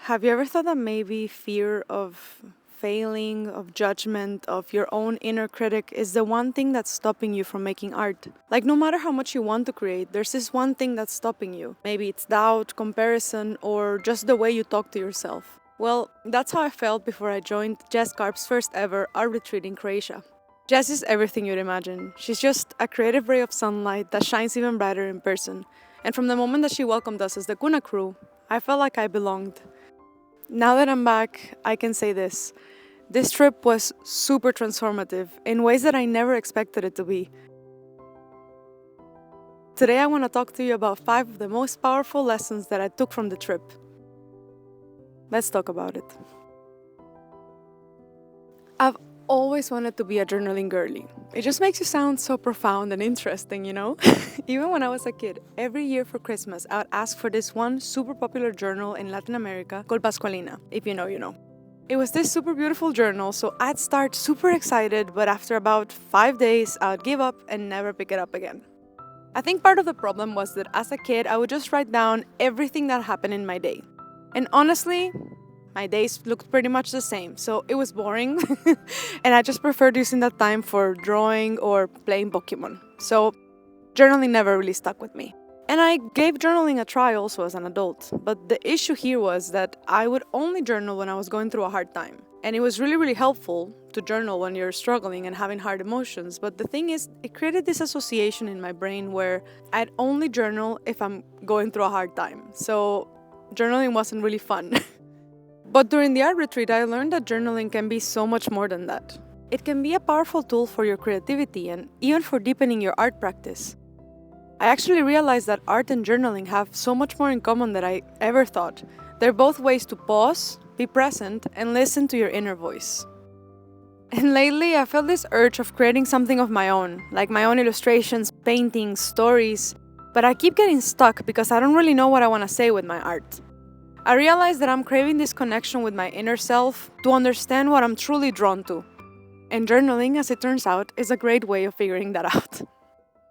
Have you ever thought that maybe fear of failing, of judgment, of your own inner critic is the one thing that's stopping you from making art? Like, no matter how much you want to create, there's this one thing that's stopping you. Maybe it's doubt, comparison, or just the way you talk to yourself. Well, that's how I felt before I joined Jess Karp's first ever art retreat in Croatia. Jess is everything you'd imagine. She's just a creative ray of sunlight that shines even brighter in person. And from the moment that she welcomed us as the Kuna crew, I felt like I belonged. Now that I'm back, I can say this. This trip was super transformative in ways that I never expected it to be. Today, I want to talk to you about 5 of the most powerful lessons that I took from the trip. Let's talk about it. I've always wanted to be a journaling girly. It just makes you sound so profound and interesting, you know? Even when I was a kid, every year for Christmas, I would ask for this one super popular journal in Latin America called Pascualina. If you know, you know. It was this super beautiful journal, so I'd start super excited, but after about 5 days, I would give up and never pick it up again. I think part of the problem was that as a kid, I would just write down everything that happened in my day. And honestly, my days looked pretty much the same, so it was boring. And I just preferred using that time for drawing or playing Pokemon. So journaling never really stuck with me. And I gave journaling a try also as an adult. But the issue here was that I would only journal when I was going through a hard time. And it was really, really helpful to journal when you're struggling and having hard emotions. But the thing is, it created this association in my brain where I'd only journal if I'm going through a hard time. So journaling wasn't really fun. But during the art retreat, I learned that journaling can be so much more than that. It can be a powerful tool for your creativity and even for deepening your art practice. I actually realized that art and journaling have so much more in common than I ever thought. They're both ways to pause, be present, and listen to your inner voice. And lately, I felt this urge of creating something of my own, like my own illustrations, paintings, stories. But I keep getting stuck because I don't really know what I want to say with my art. I realized that I'm craving this connection with my inner self to understand what I'm truly drawn to. And journaling, as it turns out, is a great way of figuring that out.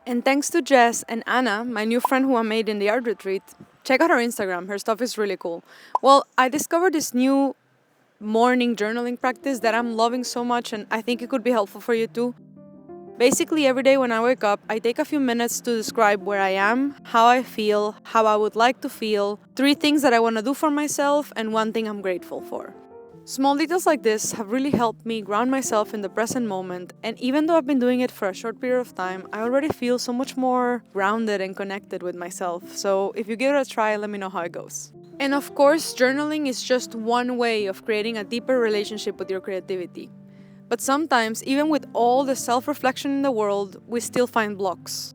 And thanks to Jess and Anna, my new friend who I made in the art retreat, check out her Instagram, her stuff is really cool. Well, I discovered this new morning journaling practice that I'm loving so much, and I think it could be helpful for you too. Basically, every day when I wake up, I take a few minutes to describe where I am, how I feel, how I would like to feel, 3 things that I want to do for myself, and 1 thing I'm grateful for. Small details like this have really helped me ground myself in the present moment, and even though I've been doing it for a short period of time, I already feel so much more grounded and connected with myself. So if you give it a try, let me know how it goes. And of course, journaling is just one way of creating a deeper relationship with your creativity. But sometimes, even with all the self-reflection in the world, we still find blocks.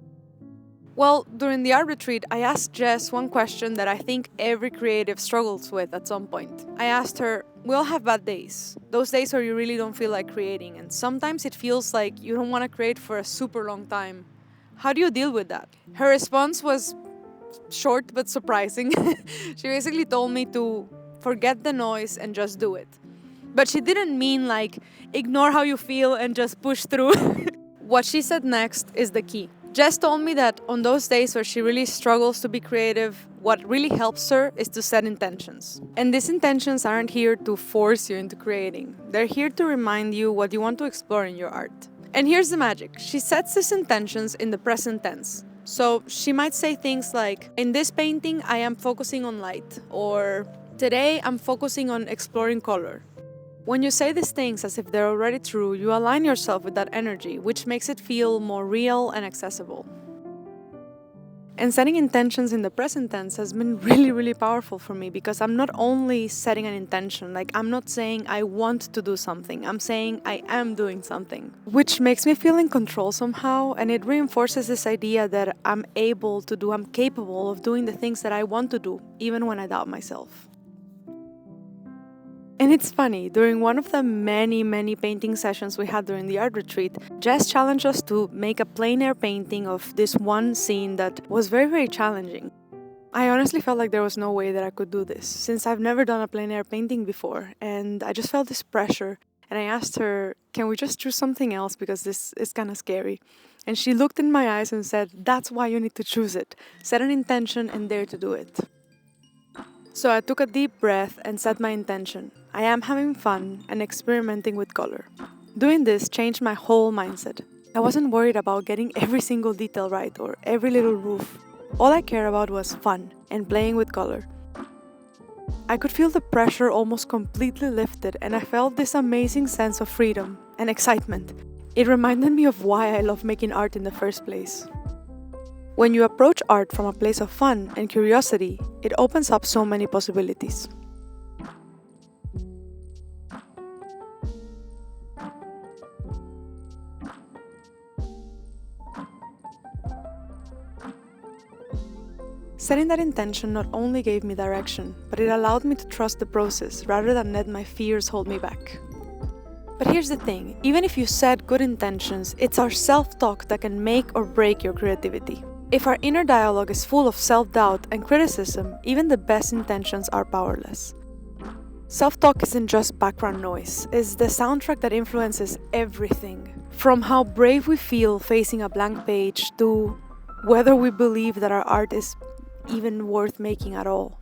Well, during the art retreat, I asked Jess one question that I think every creative struggles with at some point. I asked her, we all have bad days. Those days where you really don't feel like creating, and sometimes it feels like you don't want to create for a super long time. How do you deal with that? Her response was short but surprising. She basically told me to forget the noise and just do it. But she didn't mean like ignore how you feel and just push through. What she said next is the key. Jess told me that on those days where she really struggles to be creative, what really helps her is to set intentions. And these intentions aren't here to force you into creating. They're here to remind you what you want to explore in your art. And here's the magic. She sets these intentions in the present tense. So she might say things like, in this painting, I am focusing on light, or today I'm focusing on exploring color. When you say these things as if they're already true, you align yourself with that energy, which makes it feel more real and accessible. And setting intentions in the present tense has been really, really powerful for me because I'm not only setting an intention, like I'm not saying I want to do something, I'm saying I am doing something, which makes me feel in control somehow, and it reinforces this idea that I'm capable of doing the things that I want to do, even when I doubt myself. And it's funny, during one of the many painting sessions we had during the art retreat, Jess challenged us to make a plein air painting of this one scene that was very challenging. I honestly felt like there was no way that I could do this, since I've never done a plein air painting before, and I just felt this pressure, and I asked her, can we just choose something else because this is kind of scary? And she looked in my eyes and said, that's why you need to choose it. Set an intention and dare to do it. So I took a deep breath and set my intention. I am having fun and experimenting with color. Doing this changed my whole mindset. I wasn't worried about getting every single detail right or every little roof. All I cared about was fun and playing with color. I could feel the pressure almost completely lifted, and I felt this amazing sense of freedom and excitement. It reminded me of why I love making art in the first place. When you approach art from a place of fun and curiosity, it opens up so many possibilities. Setting that intention not only gave me direction, but it allowed me to trust the process rather than let my fears hold me back. But here's the thing, even if you set good intentions, it's our self-talk that can make or break your creativity. If our inner dialogue is full of self-doubt and criticism, even the best intentions are powerless. Self-talk isn't just background noise, it's the soundtrack that influences everything. From how brave we feel facing a blank page to whether we believe that our art is even worth making at all.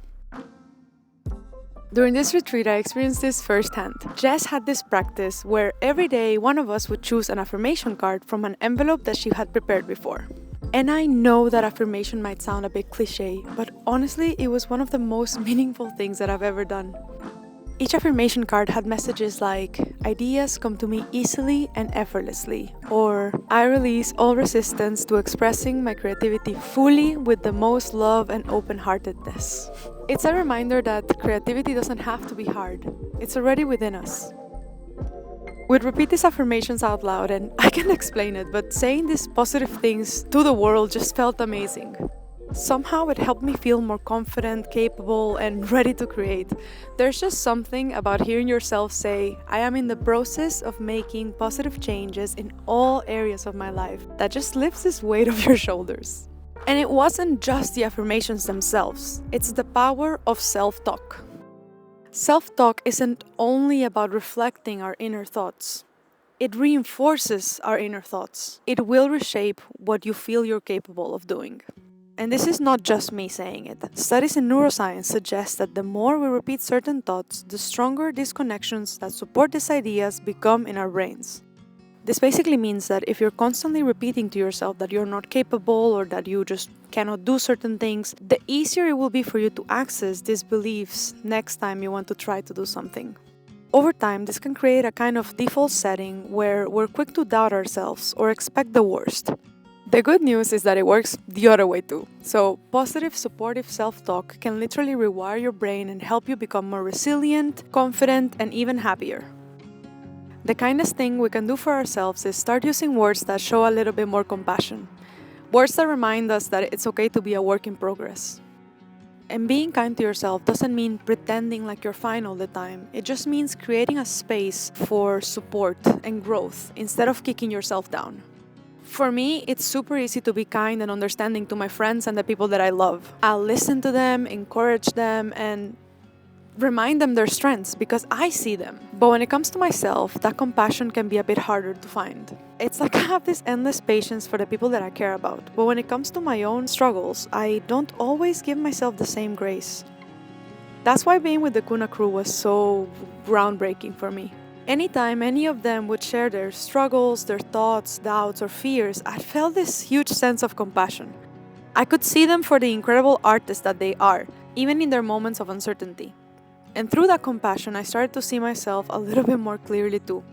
During this retreat, I experienced this firsthand. Jess had this practice where every day one of us would choose an affirmation card from an envelope that she had prepared before. And I know that affirmation might sound a bit cliche, but honestly, it was one of the most meaningful things that I've ever done. Each affirmation card had messages like, "Ideas come to me easily and effortlessly," or "I release all resistance to expressing my creativity fully with the most love and open-heartedness." It's a reminder that creativity doesn't have to be hard. It's already within us. We'd repeat these affirmations out loud, and I can't explain it, but saying these positive things to the world just felt amazing. Somehow it helped me feel more confident, capable, and ready to create. There's just something about hearing yourself say, "I am in the process of making positive changes in all areas of my life," that just lifts this weight off your shoulders. And it wasn't just the affirmations themselves, it's the power of self-talk. Self-talk isn't only about reflecting our inner thoughts. It reinforces our inner thoughts. It will reshape what you feel you're capable of doing. And this is not just me saying it. Studies in neuroscience suggest that the more we repeat certain thoughts, the stronger these connections that support these ideas become in our brains. This basically means that if you're constantly repeating to yourself that you're not capable or that you just cannot do certain things, the easier it will be for you to access these beliefs next time you want to try to do something. Over time, this can create a kind of default setting where we're quick to doubt ourselves or expect the worst. The good news is that it works the other way too. So, positive, supportive self-talk can literally rewire your brain and help you become more resilient, confident, and even happier. The kindest thing we can do for ourselves is start using words that show a little bit more compassion. Words that remind us that it's okay to be a work in progress. And being kind to yourself doesn't mean pretending like you're fine all the time. It just means creating a space for support and growth instead of kicking yourself down. For me, it's super easy to be kind and understanding to my friends and the people that I love. I'll listen to them, encourage them, and remind them their strengths because I see them. But when it comes to myself, that compassion can be a bit harder to find. It's like I have this endless patience for the people that I care about. But when it comes to my own struggles, I don't always give myself the same grace. That's why being with the Kuna crew was so groundbreaking for me. Anytime any of them would share their struggles, their thoughts, doubts, or fears, I felt this huge sense of compassion. I could see them for the incredible artists that they are, even in their moments of uncertainty. And through that compassion, I started to see myself a little bit more clearly too.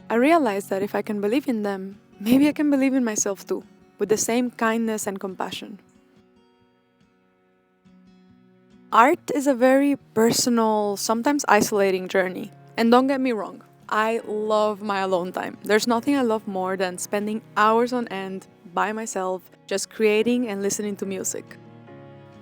I realized that if I can believe in them, maybe I can believe in myself too, with the same kindness and compassion. Art is a very personal, sometimes isolating journey. And don't get me wrong, I love my alone time. There's nothing I love more than spending hours on end by myself, just creating and listening to music.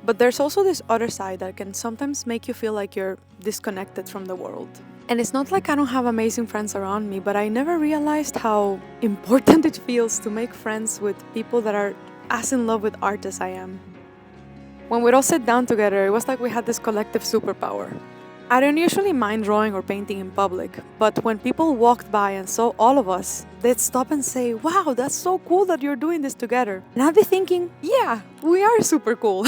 But there's also this other side that can sometimes make you feel like you're disconnected from the world. And it's not like I don't have amazing friends around me, but I never realized how important it feels to make friends with people that are as in love with art as I am. When we'd all sit down together, it was like we had this collective superpower. I don't usually mind drawing or painting in public, but when people walked by and saw all of us, they'd stop and say, "Wow, that's so cool that you're doing this together." And I'd be thinking, yeah, we are super cool.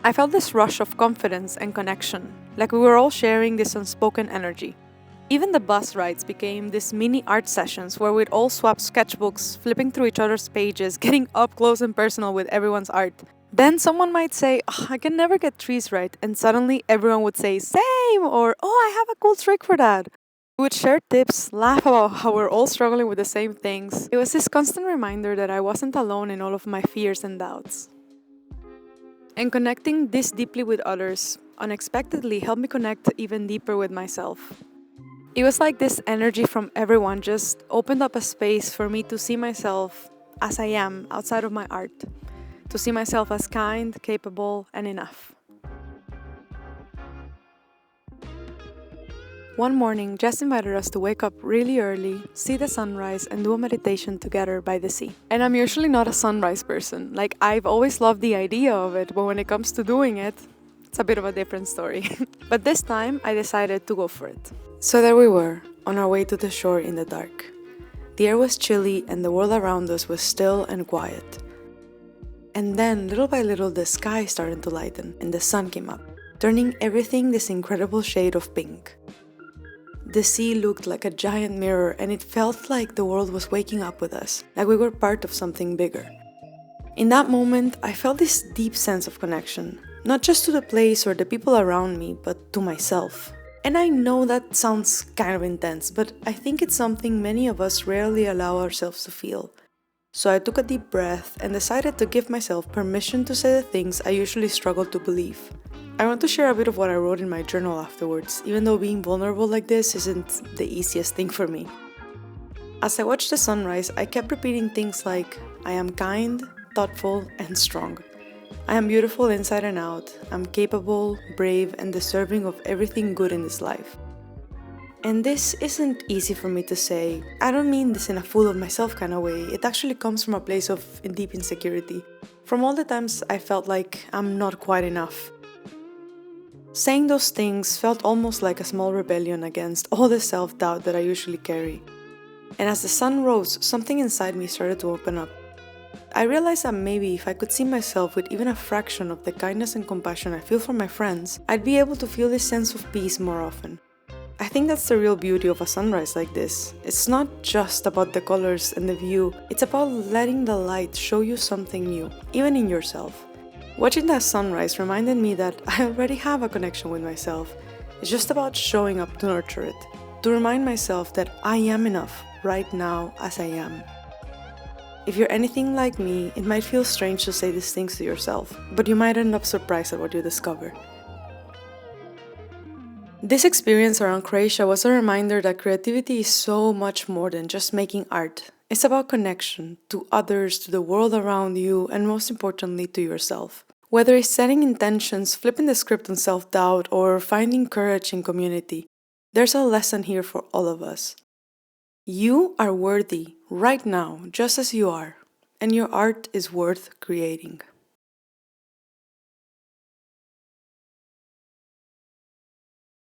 I felt this rush of confidence and connection, like we were all sharing this unspoken energy. Even the bus rides became these mini art sessions where we'd all swap sketchbooks, flipping through each other's pages, getting up close and personal with everyone's art. Then someone might say, "Ugh, I can never get trees right," and suddenly everyone would say, "Same!" or "Oh, I have a cool trick for that." We would share tips, laugh about how we're all struggling with the same things. It was this constant reminder that I wasn't alone in all of my fears and doubts. And connecting this deeply with others unexpectedly helped me connect even deeper with myself. It was like this energy from everyone just opened up a space for me to see myself as I am outside of my art, to see myself as kind, capable, and enough. One morning, Jess invited us to wake up really early, see the sunrise, and do a meditation together by the sea. And I'm usually not a sunrise person. Like, I've always loved the idea of it, but when it comes to doing it, it's a bit of a different story. But this time, I decided to go for it. So there we were, on our way to the shore in the dark. The air was chilly and the world around us was still and quiet. And then, little by little, the sky started to lighten and the sun came up, turning everything this incredible shade of pink. The sea looked like a giant mirror and it felt like the world was waking up with us, like we were part of something bigger. In that moment, I felt this deep sense of connection, not just to the place or the people around me, but to myself. And I know that sounds kind of intense, but I think it's something many of us rarely allow ourselves to feel. So I took a deep breath and decided to give myself permission to say the things I usually struggle to believe. I want to share a bit of what I wrote in my journal afterwards, even though being vulnerable like this isn't the easiest thing for me. As I watched the sunrise, I kept repeating things like, I am kind, thoughtful, and strong. I am beautiful inside and out. I'm capable, brave, and deserving of everything good in this life. And this isn't easy for me to say. I don't mean this in a full of myself kind of way. It actually comes from a place of deep insecurity. From all the times I felt like I'm not quite enough. Saying those things felt almost like a small rebellion against all the self-doubt that I usually carry. And as the sun rose, something inside me started to open up. I realized that maybe if I could see myself with even a fraction of the kindness and compassion I feel for my friends, I'd be able to feel this sense of peace more often. I think that's the real beauty of a sunrise like this. It's not just about the colors and the view, it's about letting the light show you something new, even in yourself. Watching that sunrise reminded me that I already have a connection with myself. It's just about showing up to nurture it, to remind myself that I am enough right now as I am. If you're anything like me, it might feel strange to say these things to yourself, but you might end up surprised at what you discover. This experience around Croatia was a reminder that creativity is so much more than just making art. It's about connection to others, to the world around you, and most importantly, to yourself. Whether it's setting intentions, flipping the script on self-doubt, or finding courage in community, there's a lesson here for all of us. You are worthy right now, just as you are, and your art is worth creating.